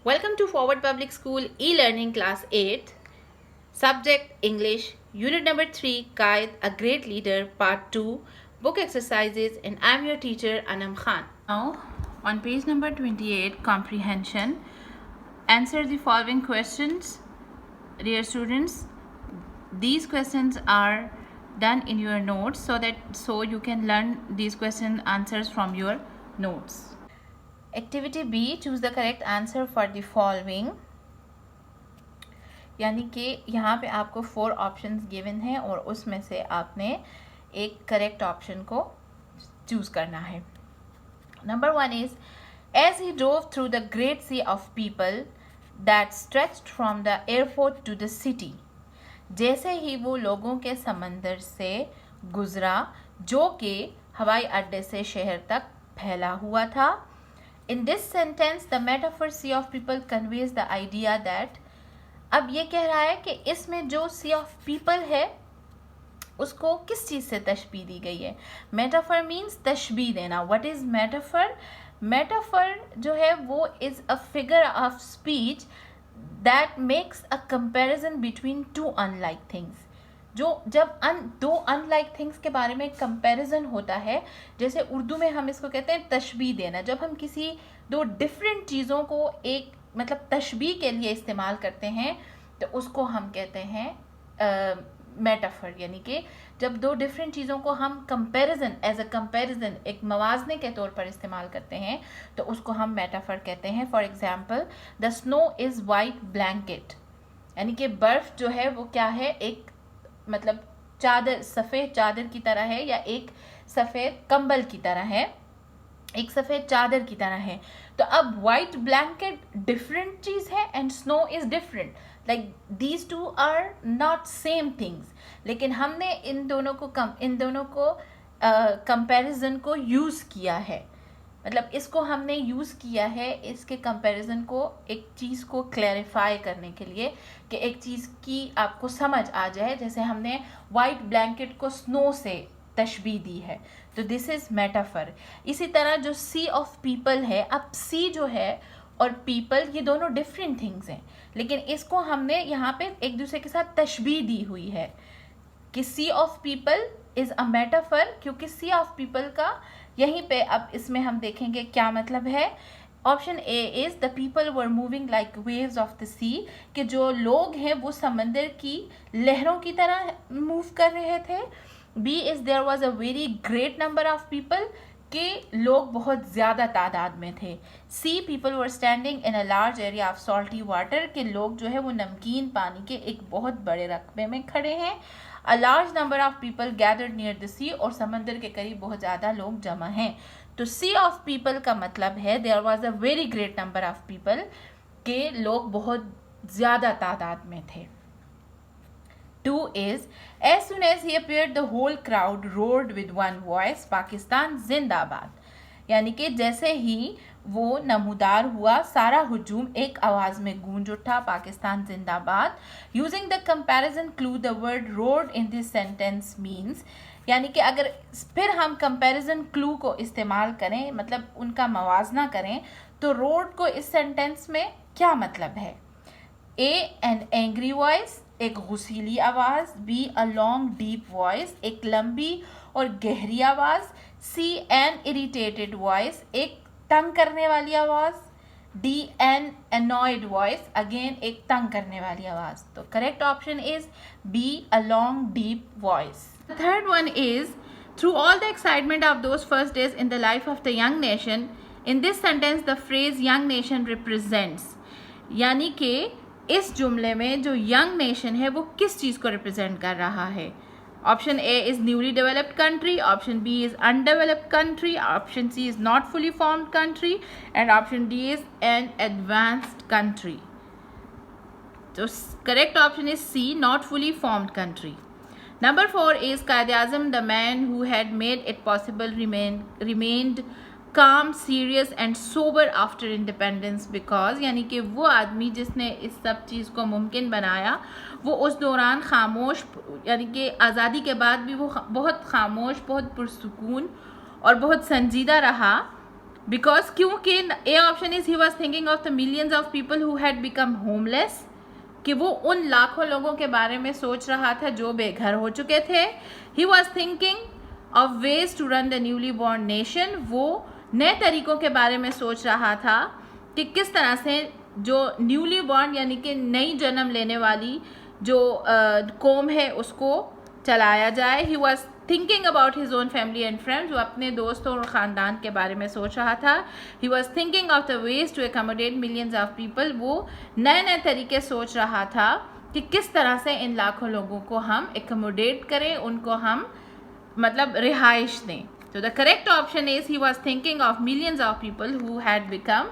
Welcome to Forward Public School e-learning class 8, subject English, unit number 3, Qaid, a great leader, part 2, book exercises, and I'm your teacher Anam Khan. Now, on page number 28, comprehension, answer the following questions. Dear students, these questions are done in your notes so you can learn these question answers from your notes. Activity B, choose the correct answer for the following. यानी कि यहाँ पे आपको 4 options given हैं और उसमें से आपने एक करेक्ट ऑप्शन को चूज करना है. Number 1 is as he drove through the great sea of people that stretched from the airport to the city. जैसे ही वो लोगों के समंदर से गुजरा जो कि हवाई अड्डे से शहर तक फैला हुआ था. In this sentence, the metaphor sea of people conveys the idea that अब ये कह रहा है कि इसमें जो sea of people है उसको किस चीज़ से तशबीह दी गई है. Metaphor means तशबीह देना. What is metaphor? Metaphor जो है वो is a figure of speech that makes a comparison between two unlike things. जो जब दो अनलाइक थिंग्स के बारे में कंपैरिजन होता है, जैसे उर्दू में हम इसको कहते हैं तशबीह देना. जब हम किसी दो डिफरेंट चीज़ों को एक मतलब तशबीह के लिए इस्तेमाल करते हैं तो उसको हम कहते हैं मेटाफर. यानी कि जब दो डिफरेंट चीज़ों को हम कंपैरिजन एज अ कंपैरिजन एक मवाजने के तौर पर इस्तेमाल करते हैं तो उसको हम मेटाफर कहते हैं. For example, the snow is white blanket. यानी कि बर्फ़ जो है वो क्या है, एक मतलब चादर, सफ़ेद चादर की तरह है या एक सफ़ेद कंबल की तरह है, एक सफ़ेद चादर की तरह है. तो अब वाइट ब्लैंकेट डिफरेंट चीज़ है and snow is different. Like these two are not same things. लेकिन हमने इन दोनों को कंपैरिजन को यूज़ किया है. मतलब इसको हमने यूज़ किया है इसके कंपैरिजन को एक चीज़ को क्लैरिफाई करने के लिए कि एक चीज़ की आपको समझ आ जाए. जैसे हमने वाइट ब्लैंकेट को स्नो से तशबीह दी है तो दिस इज़ मेटाफर. इसी तरह जो सी ऑफ पीपल है, अब सी जो है और पीपल ये दोनों डिफरेंट थिंग्स हैं, लेकिन इसको हमने यहाँ पे एक दूसरे के साथ तशबीह दी हुई है कि sea of people is a metaphor, क्योंकि सी ऑफ पीपल का यहीं पे अब इसमें हम देखेंगे क्या मतलब है. Option A is the people were moving like waves of the sea, कि जो लोग हैं वो समंदर की लहरों की तरह मूव कर रहे थे. B is there was a very great number of people, के लोग बहुत ज़्यादा तादाद में थे. Sea people were standing in a large area of salty water, के लोग जो है वो नमकीन पानी के एक बहुत बड़े रकबे में खड़े हैं. A large number of people gathered near the sea, और समंदर के करीब बहुत ज़्यादा लोग जमा हैं. तो सी ऑफ पीपल का मतलब है there was a very great number of people, के लोग बहुत ज़्यादा तादाद में थे. 2 is, as soon as he appeared the whole crowd roared with one voice, Pakistan जिंदाबाद. यानी कि जैसे ही वो नमूदार हुआ सारा हुजूम एक आवाज़ में गूंज उठा, पाकिस्तान जिंदाबाद. Using the comparison clue the word road in this sentence means, यानी कि अगर फिर हम कंपैरिजन क्लू को इस्तेमाल करें, मतलब उनका मवाजना करें, तो रोड को इस सेंटेंस में क्या मतलब है. ए एन एंग्री वॉइस, एक गुस्सीली आवाज़. B a long deep voice, एक लंबी और गहरी आवाज़. सी एन इरिटेटेड वॉइस, एक तंग करने वाली आवाज़. D an annoyed voice, again एक तंग करने वाली आवाज़. तो correct option is B a long deep voice. The third one is, through all the excitement of those first days in the life of the young nation, in this sentence the phrase young nation represents. यानी कि इस जुमले में जो young nation है वो किस चीज़ को रिप्रेजेंट कर रहा है. Option A is newly developed country, option B is undeveloped country, option C is not fully formed country, and option D is an advanced country. तो correct option is C, not fully formed country. Number 4 is Quaid-e-Azam the man who had made it possible remained calm, serious and sober after independence because, यानी कि वो आदमी जिसने इस सब चीज़ को मुमकिन बनाया वो उस दौरान खामोश, यानी कि आज़ादी के बाद भी वो बहुत खामोश, बहुत पुरसुकून और बहुत संजीदा रहा बिकॉज क्योंकि A option is he was thinking of the millions of people who had become homeless, कि वो उन लाखों लोगों के बारे में सोच रहा था जो बेघर हो चुके थे. He was thinking of ways to run the newly born nation, वो नए तरीकों के बारे में सोच रहा था कि किस तरह से जो न्यूली बॉर्न यानी कि नई जन्म लेने वाली जो कौम है उसको चलाया जाए. ही was thinking about his own family and friends, वो अपने दोस्तों और ख़ानदान के बारे में सोच रहा था. He was thinking of the ways to accommodate millions of people, वो नए नए तरीके सोच रहा था कि किस तरह से इन लाखों लोगों को हम एकोमोडेट करें, उनको हम मतलब रिहाइश दें. तो the correct option is he was thinking of millions of people who had become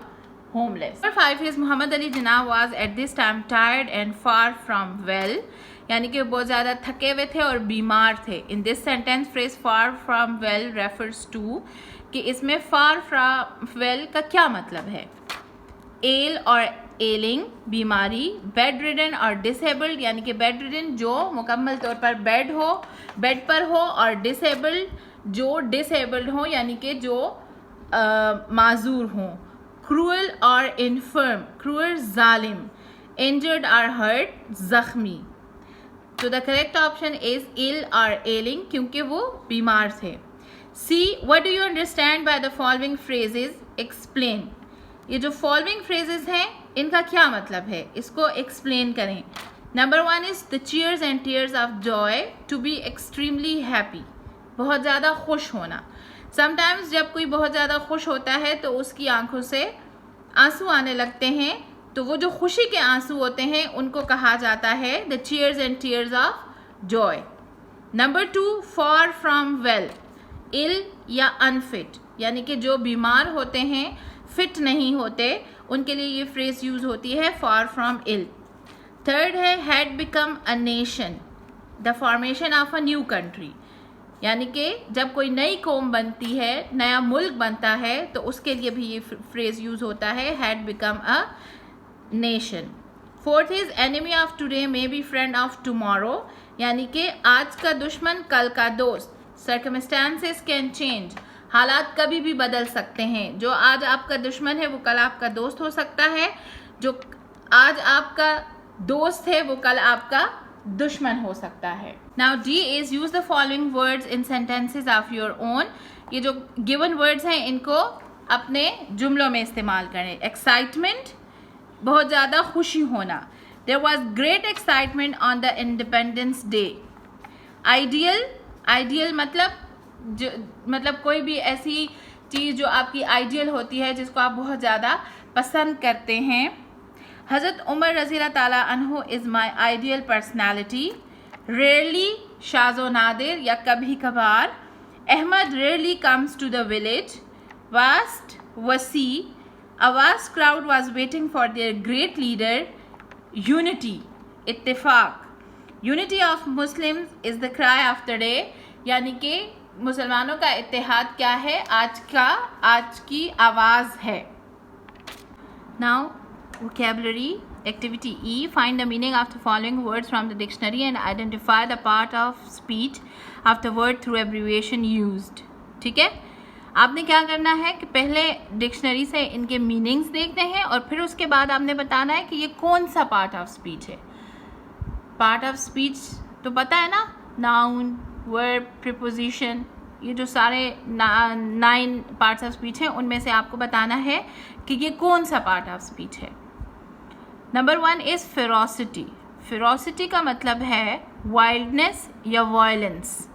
homeless. Number 5 is Muhammad Ali Jinnah was at this time tired and far from well, यानी कि बहुत ज़्यादा थके हुए थे और बीमार थे. In this sentence phrase far from well refers to, कि इसमें फार फ्रॉम वेल का क्या मतलब है. एल और एलिंग बीमारी, बेड रिडन और डिसेबल्ड, यानी कि बेड रिडन जो मुकम्मल तौर पर बेड पर हो, और डिसेबल्ड जो डिसेबल्ड हो यानी कि जो माजूर हों. क्रूअल और इन्फर्म, क्रूअल जालिम, इंजर्ड और हर्ट जख्मी. तो the correct option is ill और एलिंग, क्योंकि वो बीमार थे. C what do you understand by the following phrases, explain. ये जो फॉलोइंग फ्रेजेस हैं इनका क्या मतलब है, इसको एक्सप्लेन करें. Number 1 is the cheers and tears of joy, to be extremely happy, बहुत ज़्यादा खुश होना. समटाइम्स जब कोई बहुत ज़्यादा खुश होता है तो उसकी आंखों से आंसू आने लगते हैं, तो वो जो खुशी के आंसू होते हैं उनको कहा जाता है the cheers and tears of joy. Number 2 for from well, ill या अनफिट, यानी कि जो बीमार होते हैं, फिट नहीं होते, उनके लिए ये फ्रेज यूज होती है फॉर फ्रॉम इल. थर्ड है had become a nation, the formation of a new country, यानी कि जब कोई नई कौम बनती है, नया मुल्क बनता है, तो उसके लिए भी ये फ्रेज यूज होता है had become a nation. Fourth is enemy of today may be friend of tomorrow, यानी कि आज का दुश्मन कल का दोस्त. सर्कमस्टेंसेस कैन चेंज, हालात कभी भी बदल सकते हैं. जो आज आपका दुश्मन है वो कल आपका दोस्त हो सकता है, जो आज आपका दोस्त है वो कल आपका दुश्मन हो सकता है. Now D is use the following words in sentences of your own. ये जो गिवन वर्ड्स हैं इनको अपने जुमलों में इस्तेमाल करें. एक्साइटमेंट, बहुत ज़्यादा खुशी होना. There was great excitement on the Independence Day. Ideal, ideal मतलब कोई भी ऐसी चीज़ जो आपकी आइडियल होती है, जिसको आप बहुत ज़्यादा पसंद करते हैं. हज़रत उमर रज़ी अल्लाह ताला अन्हु is my ideal personality. Rarely, शाज़ो नादिर या कभी कभार. Ahmed rarely comes to the village. Vast, वसी, a vast crowd was waiting for their great leader. Unity, इत्तेफाक. Unity of Muslims is the cry of the day, यानी कि मुसलमानों का इत्तेहाद क्या है, आज की आवाज़ है. Now vocabulary activity E, find the meaning of the following words from the dictionary and identify the part of speech of the word through abbreviation used. ठीक है, आपने क्या करना है कि पहले डिक्शनरी से इनके मीनिंग्स देखते हैं और फिर उसके बाद आपने बताना है कि ये कौन सा पार्ट ऑफ स्पीच है. पार्ट ऑफ स्पीच तो पता है ना, नाउन, वर्ब, प्रीपोजिशन, ये जो सारे 9 पार्ट्स ऑफ स्पीच हैं उनमें से आपको बताना है कि ये कौन सा पार्ट ऑफ स्पीच है. Number 1 is ferocity. फेरोसिटी का मतलब है वाइल्डनेस या वायलेंस.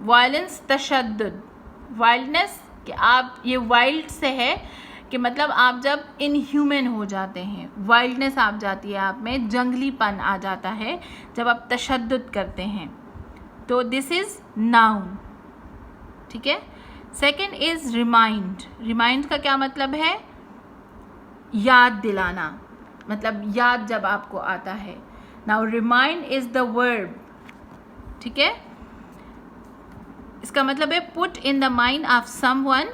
वायलेंस, तशद्दुद. वाइल्डनेस कि आप, ये वाइल्ड से है कि मतलब आप जब इनह्यूमन हो जाते हैं, वाइल्डनेस आप जाती है आप में, जंगलीपन आ जाता है जब आप तशद्दुद करते हैं. तो दिस इज़ नाउन. ठीक है. Second is remind. रिमाइंड का क्या मतलब है, याद दिलाना, मतलब याद जब आपको आता है. Now remind is the verb. ठीक है, इसका मतलब है put in the mind of someone,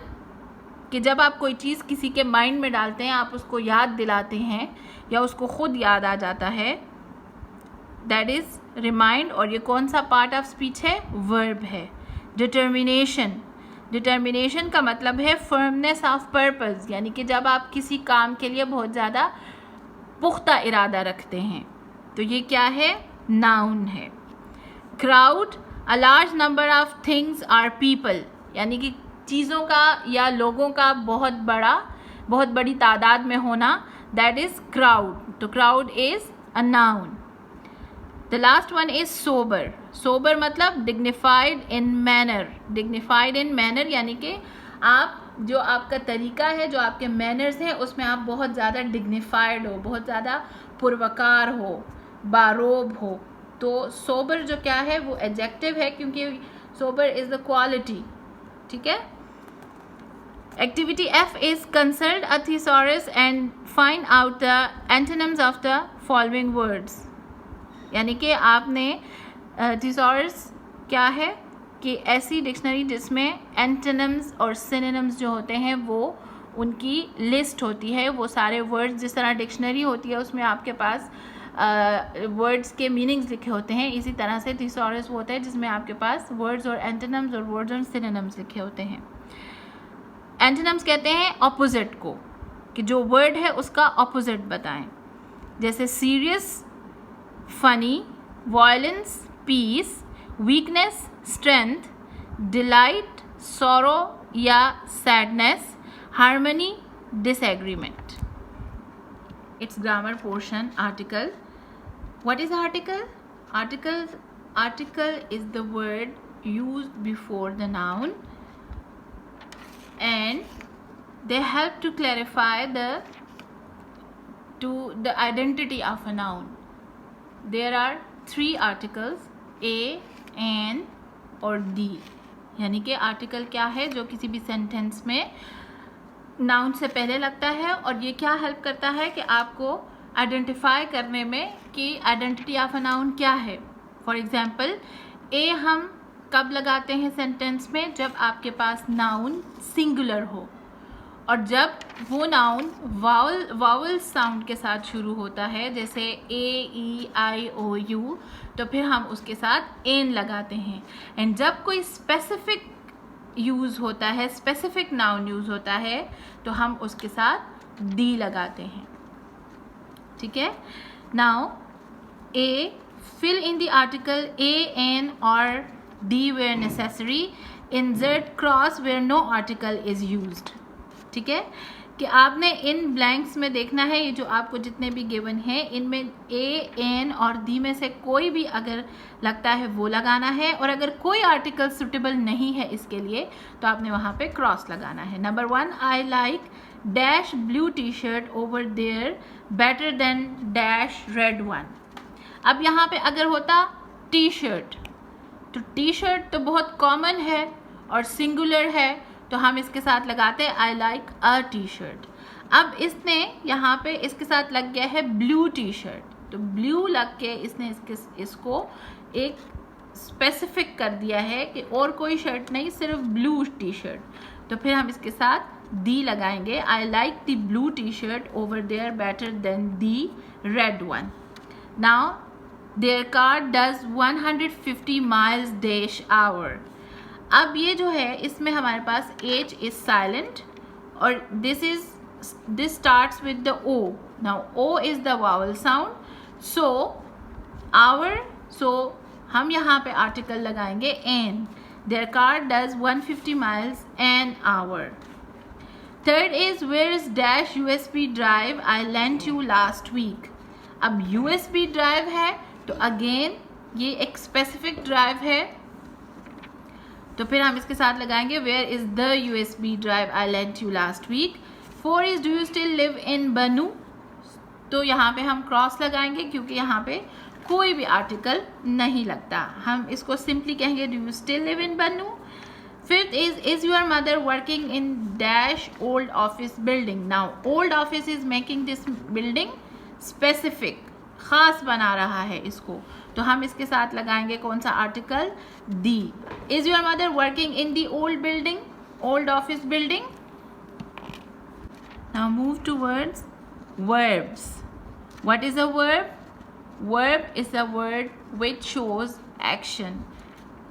कि जब आप कोई चीज़ किसी के माइंड में डालते हैं, आप उसको याद दिलाते हैं या उसको खुद याद आ जाता है, दैट इज़ रिमाइंड. और ये कौन सा पार्ट ऑफ स्पीच है, वर्ब है. डिटर्मिनेशन, डिटर्मिनेशन का मतलब है फर्मनेस ऑफ पर्पस, यानी कि जब आप किसी काम के लिए बहुत ज़्यादा पुख्ता इरादा रखते हैं, तो ये क्या है, नाउन है. Crowd, a large number of things or people, यानी कि चीज़ों का या लोगों का बहुत बड़ी तादाद में होना, दैट इज़ क्राउड. तो crowd is a noun. The last one is sober. Sober मतलब dignified in manner. Dignified in manner यानी कि आप जो आपका तरीका है, जो आपके मैनर्स हैं, उसमें आप बहुत ज़्यादा डिग्निफाइड हो, बहुत ज़्यादा पुरवकार हो, बारोब हो. तो सोबर जो क्या है वो एडजेक्टिव है, क्योंकि सोबर इज़ द क्वालिटी. ठीक है. Activity F is consult a thesaurus and find out the antonyms of the following words. यानी कि आपने thesaurus क्या है कि ऐसी डिक्शनरी जिसमें एंटोनिम्स और सिनोनिम्स जो होते हैं वो उनकी लिस्ट होती है. वो सारे वर्ड्स, जिस तरह डिक्शनरी होती है उसमें आपके पास वर्ड्स के मीनिंग्स लिखे होते हैं, इसी तरह से thesaurus वो होता है जिसमें आपके पास वर्ड्स और एंटोनिम्स और वर्ड्स और सिनोनिम्स लिखे होते हैं. एंटोनिम्स कहते हैं ऑपोजिट को, कि जो वर्ड है उसका ऑपोजिट बताएं. जैसे serious, funny, violence, peace, weakness, strength, delight, sorrow या sadness, harmony, disagreement. It's grammar portion. Article. What is article? Article is the word used before the noun and they help to clarify the identity of a noun. There are 3 articles, a, an और d. यानी कि article क्या है, जो किसी भी sentence में noun से पहले लगता है, और ये क्या हेल्प करता है कि आपको आइडेंटिफाई करने में कि आइडेंटिटी ऑफ अ नाउन क्या है. फॉर एग्जाम्पल, ए हम कब लगाते हैं सेंटेंस में, जब आपके पास नाउन सिंगुलर हो, और जब वो नाउन वावल साउंड के साथ शुरू होता है, जैसे ए, ई, आई, ओ, यू, तो फिर हम उसके साथ एन लगाते हैं. एंड जब कोई स्पेसिफिक यूज़ होता है, स्पेसिफिक नाउन यूज़ होता है, तो हम उसके साथ डी लगाते हैं. ठीक है. Now A, fill in the article a, n or d where necessary. Insert cross where no article is used. ठीक है, कि आपने इन ब्लैंक्स में देखना है, ये जो आपको जितने भी गिवन है, इनमें ए, एन और डी में से कोई भी अगर लगता है वो लगाना है, और अगर कोई आर्टिकल सुटेबल नहीं है इसके लिए तो आपने वहाँ पे क्रॉस लगाना है. Number 1, I like dash blue T shirt over there better than dash red one. अब यहाँ पे अगर होता टी शर्ट, तो टी शर्ट तो बहुत कॉमन है और सिंगुलर है, तो हम इसके साथ लगाते हैं I like a T shirt. अब इसने यहाँ पे इसके साथ लग गया है ब्लू टी शर्ट, तो ब्लू लग के इसने इसको एक स्पेसिफिक कर दिया है कि और कोई शर्ट नहीं, सिर्फ ब्लू टी शर्ट. तो फिर हम इसके साथ दी लगाएंगे, I like the blue T shirt over there better than the red one. Now their car does 150 miles dash hour. अब ये जो है इसमें हमारे पास H इज साइलेंट और this starts with the O. Now O is the vowel sound, so hour, so हम यहाँ पे आर्टिकल लगाएंगे an. Their car does 150 miles an hour. Third is where is dash USB drive I lent you last week. अब USB drive है तो again ये एक specific drive है, तो फिर हम इसके साथ लगाएंगे where is the USB drive I lent you last week. 4 is do you still live in Bannu, तो यहाँ पे हम क्रॉस लगाएंगे क्योंकि यहाँ पे कोई भी आर्टिकल नहीं लगता, हम इसको सिंपली कहेंगे do you still live in Bannu. Fifth is your mother working in dash old office building. Now old office is making this building specific, खास बना रहा है इसको, तो हम इसके साथ लगाएंगे कौन सा article, the. Is your mother working in the old building, old office building. Now move towards verbs. What is a verb? Verb is a word which shows action.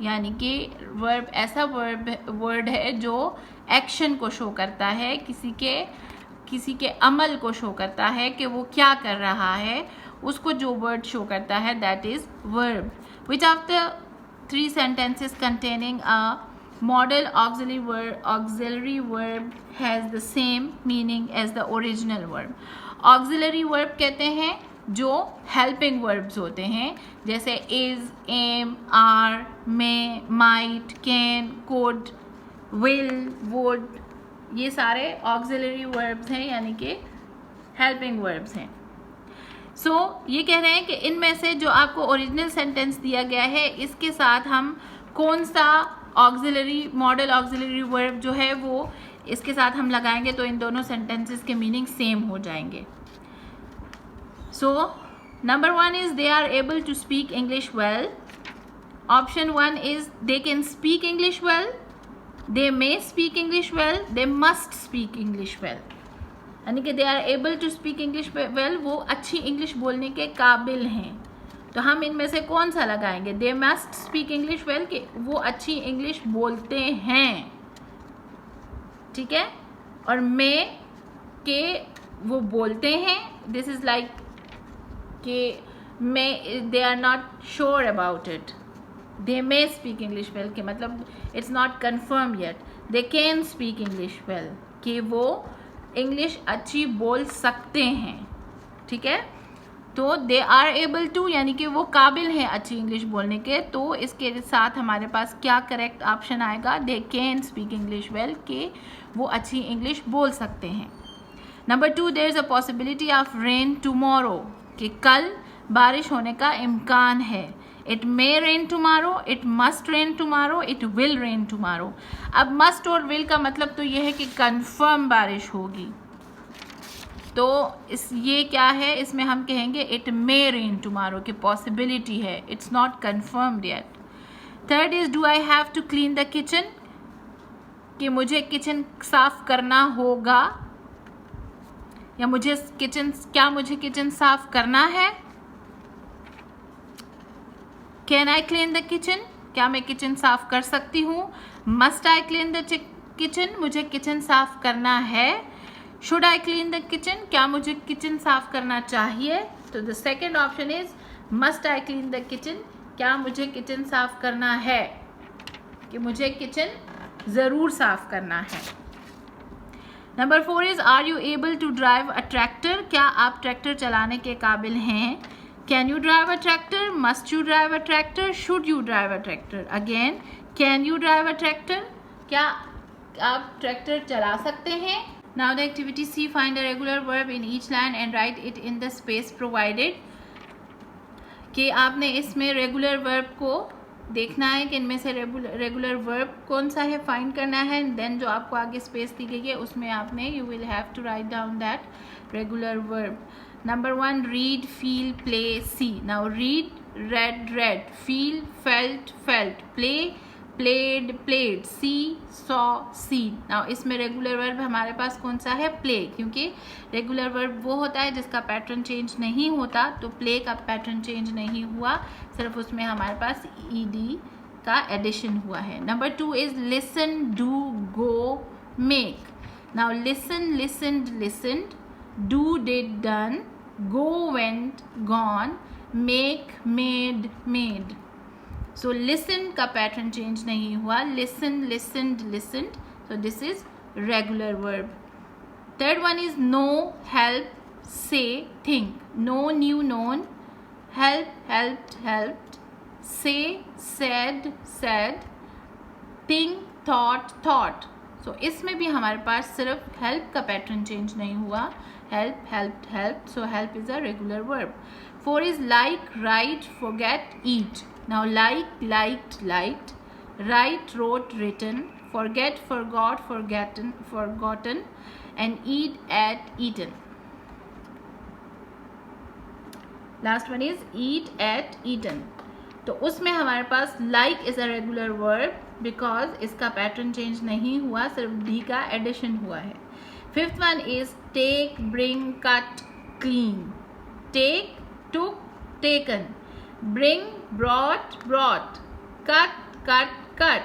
यानी कि वर्ब ऐसा वर्ड है जो एक्शन को show करता है, किसी के अमल को शो करता है कि वो क्या कर रहा है, उसको जो वर्ड शो करता है that is verb. Which of the 3 sentences containing a model auxiliary verb has the same meaning as the original verb? Auxiliary verb कहते हैं जो हेल्पिंग वर्ब्स होते हैं, जैसे is, am, are, may, might, can, could, will, would, ये सारे auxiliary verbs हैं यानी कि हेल्पिंग वर्ब्स हैं. ये कह रहे हैं कि इनमें से जो आपको ओरिजिनल सेंटेंस दिया गया है इसके साथ हम कौन सा मॉडल ऑक्सिलरी वर्ब जो है वो इसके साथ हम लगाएंगे तो इन दोनों सेंटेंसेस के मीनिंग सेम हो जाएंगे. Number 1 is they are able to speak English well. Option 1 is they can speak English well, they may speak English well, they must speak English well. यानी कि they are able to speak English well, वो अच्छी English बोलने के काबिल हैं. तो हम इनमें से कौन सा लगाएंगे? दे मस्ट स्पीक इंग्लिश वेल कि वो अच्छी इंग्लिश बोलते हैं, ठीक है. और मे के वो बोलते हैं, दिस इज लाइक कि may they are not sure about it. They may speak English well के मतलब it's not confirm yet. They can speak English well कि वो इंग्लिश अच्छी बोल सकते हैं, ठीक है. तो दे आर एबल टू यानी कि वो काबिल हैं अच्छी इंग्लिश बोलने के, तो इसके साथ हमारे पास क्या करेक्ट ऑप्शन आएगा? They can speak English well कि वो अच्छी इंग्लिश बोल सकते हैं. Number 2, there is a possibility of rain tomorrow कि कल बारिश होने का इम्कान है. It may rain tomorrow, it must rain tomorrow, it will rain tomorrow. अब मस्ट और विल का मतलब तो ये है कि कंफर्म बारिश होगी, तो ये क्या है, इसमें हम कहेंगे इट मे रेन टुमारो की पॉसिबिलिटी है, it's not confirmed yet. Third is do I have to clean the kitchen कि मुझे किचन साफ करना होगा या मुझे किचन साफ करना है. Can I clean the kitchen, क्या मैं किचन साफ कर सकती हूँ. Must I clean the kitchen, मुझे किचन साफ करना है. Should I clean the kitchen, क्या मुझे किचन साफ करना चाहिए. तो the second option is must I clean the kitchen, क्या मुझे किचन साफ करना है, कि मुझे किचन ज़रूर साफ करना है. Number 4 is are you able to drive a tractor, क्या आप ट्रैक्टर चलाने के काबिल हैं. Can you drive a tractor, must you drive a tractor, should you drive a tractor. Again can you drive a tractor, क्या आप tractor चला सकते हैं. Now the activity C, find a regular verb in each line and write it in the space provided. कि आपने इसमें regular verb को देखना है कि इनमें से रेगुलर वर्ब कौन सा है, फाइंड करना है. देन जो आपको आगे स्पेस दी गई है उसमें आपने you will have to write down that regular verb. Number 1 read, feel, play, see. Now read, read, read, feel, felt, felt, play, played, played, see, saw, see. Now इसमें रेगुलर वर्ब हमारे पास कौन सा है, प्ले, क्योंकि regular verb वो होता है जिसका पैटर्न चेंज नहीं होता, तो प्ले का पैटर्न चेंज नहीं हुआ, सिर्फ उसमें हमारे पास ईडी का एडिशन हुआ है. Number 2 is listen, do, go, make. Now listen, listened, listened, do, did, done, go, went, gone, make, made, made. So listen का पैटर्न चेंज नहीं हुआ, listen, listened, listened, so this is regular verb. Third one is know, help, say, think. Know, knew, known, help, helped, helped, say, said, said, think, thought, thought. So इसमें भी हमारे पास सिर्फ help का pattern change नहीं हुआ, help, helped, helped, so help is a regular verb. 4 is like, write, forget, eat. Now like, liked, liked, write, wrote, written, forget, forgot, forgotten, and eat, ate, eaten. Last one is eat, ate, eaten. तो उसमें हमारे पास like is a regular verb because इसका pattern change नहीं हुआ, सिर्फ D का addition हुआ है. 5th one is take, bring, cut, clean. Take, took, taken. Bring, brought, brought. Cut, cut, cut,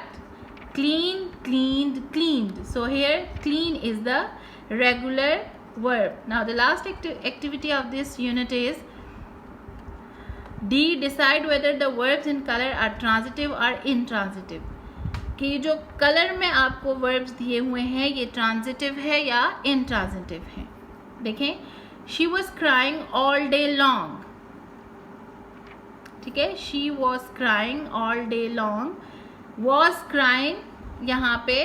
clean, cleaned, cleaned. So here clean is the regular verb. Now the last activity of this unit is D. Decide whether the verbs in color are transitive or intransitive. कि जो colour में आपको verbs दिए हुए हैं ये transitive है या intransitive है. देखें, she was crying all day long. ठीक है, she was crying all day long. was crying यहाँ पे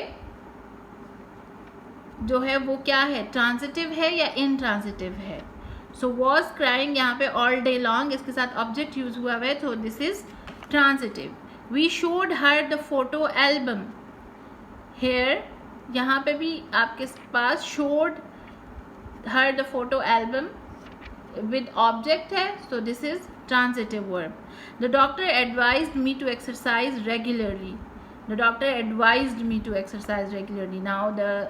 जो है वो क्या है, ट्रांजिटिव है या इनट्रांजिटिव है. सो was crying यहाँ पे all day long, इसके साथ ऑब्जेक्ट यूज हुआ है, तो this is transitive. we showed her the photo album. here यहाँ पे भी आपके पास showed her the photo album with object है, so this is transitive verb. The doctor advised me to exercise regularly. The doctor advised me to exercise regularly. Now the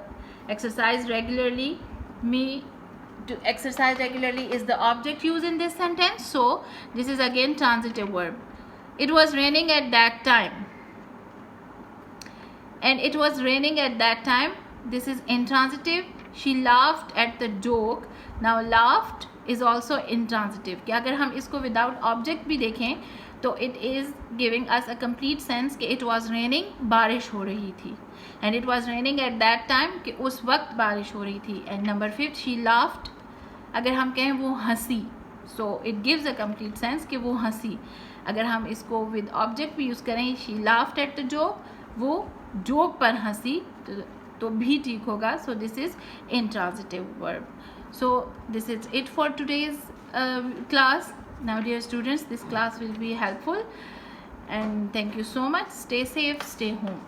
exercise regularly, me to exercise regularly is the object used in this sentence, so this is again transitive verb. It was raining at that time, and it was raining at that time, this is intransitive. She laughed at the joke. Now laughed is also intransitive. कि अगर हम इसको without object भी देखें तो it is giving us a complete sense कि it was raining, बारिश हो रही थी, and it was raining at that time कि उस वक्त बारिश हो रही थी. and number 5 she laughed, अगर हम कहें वो हंसी, so it gives a complete sense कि वो हंसी. अगर हम इसको with object भी यूज़ करें, she laughed at the joke, वो joke पर हंसी, तो भी ठीक होगा. so this is intransitive verb. So this is it for today's class. Now dear students, this class will be helpful, and thank you so much. Stay safe, stay home.